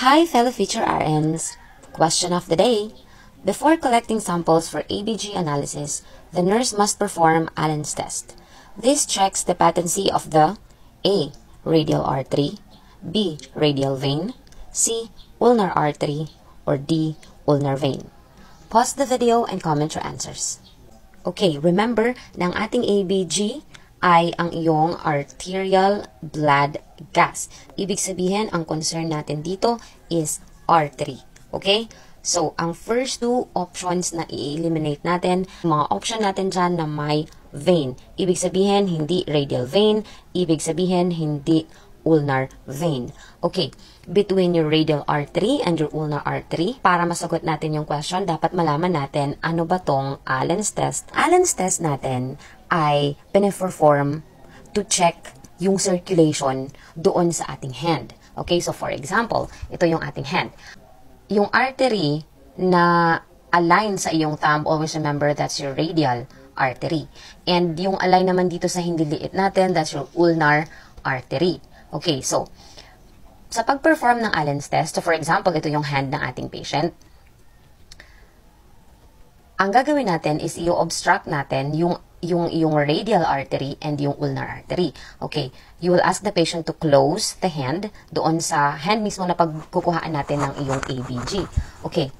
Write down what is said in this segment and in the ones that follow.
Hi, fellow Feature RNs. Question of the day. Before collecting samples for ABG analysis, the nurse must perform Allen's test. This checks the patency of the A. Radial artery, B. Radial vein, C. Ulnar artery, or D. Ulnar vein. Pause the video and comment your answers. Okay, remember na ang ating ABG ay ang iyong arterial blood gas. Ibig sabihin, ang concern natin dito is artery. Okay? So, ang first two options na i-eliminate natin, mga option natin dyan na may vein. Ibig sabihin, hindi radial vein. Ibig sabihin, hindi ulnar vein. Okay, between your radial artery and your ulnar artery, para masagot natin yung question, dapat malaman natin ano ba tong Allen's test. Allen's test natin ay pine-perform to check yung circulation doon sa ating hand. Okay, so for example, ito yung ating hand. Yung artery na align sa iyong thumb, always remember that's your radial artery. And yung align naman dito sa hindi liit natin, that's your ulnar artery. Okay, so, sa pag-perform ng Allen's test, so for example, ito yung hand ng ating patient, ang gagawin natin is i-obstruct natin yung radial artery and yung ulnar artery. Okay, you will ask the patient to close the hand doon sa hand mismo na pagkukuhaan natin ng iyong ABG. Okay,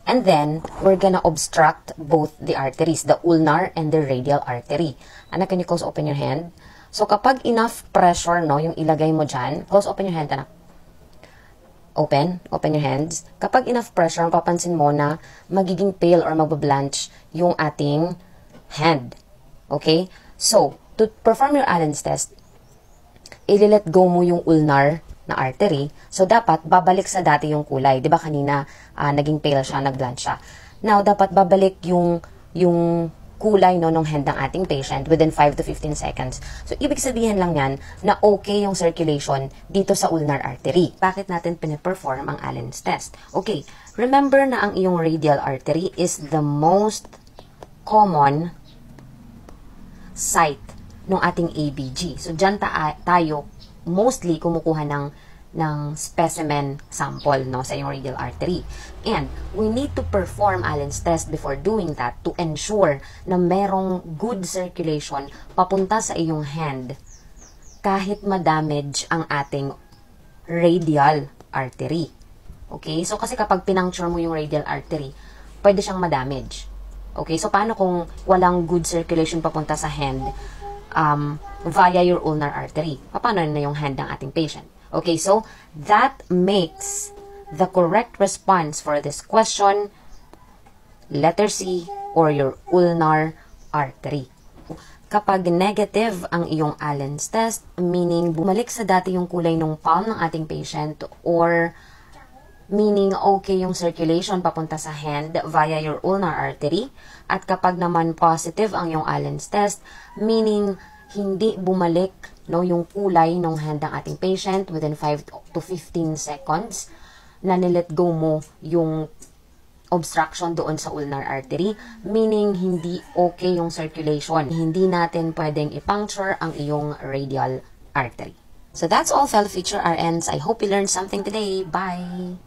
and then, we're gonna obstruct both the arteries, the ulnar and the radial artery. Anak, can you close open your hand? So, kapag enough pressure, no, yung ilagay mo dyan, close open your hand, anak. Open your hands. Kapag enough pressure, mapapansin mo na magiging pale or magbablanch yung ating hand. Okay? So, to perform your Allen's test, i-let go mo yung ulnar na artery. So, dapat babalik sa dati yung kulay. Diba kanina, naging pale siya, nagblanch siya. Now, dapat babalik yung kulay no, ng hand ng ating patient within 5 to 15 seconds. So, ibig sabihin lang yan na okay yung circulation dito sa ulnar artery. Bakit natin piniperform ang Allen's test? Okay, remember na ang iyong radial artery is the most common site ng ating ABG. So, dyan tayo mostly kumukuha ng specimen sample no, sa iyong radial artery. And we need to perform Allen's test before doing that to ensure na merong good circulation papunta sa iyong hand kahit ma-damage ang ating radial artery. Okay? So, kasi kapag pinuncture mo yung radial artery, pwede siyang ma-damage. Okay? So, paano kung walang good circulation papunta sa hand via your ulnar artery? Paano na yung hand ng ating patient? Okay, so that makes the correct response for this question letter C, or your ulnar artery. Kapag negative ang iyong Allen's test, meaning bumalik sa dati yung kulay ng palm ng ating patient, or meaning okay yung circulation papunta sa hand via your ulnar artery, at kapag naman positive ang iyong Allen's test, meaning hindi bumalik no, yung kulay ng hand ng ating patient within 5 to 15 seconds, na nilet go mo yung obstruction doon sa ulnar artery, meaning hindi okay yung circulation. Hindi natin pwedeng i-puncture ang iyong radial artery. So that's all, fellow Feature RNs. I hope you learned something today. Bye!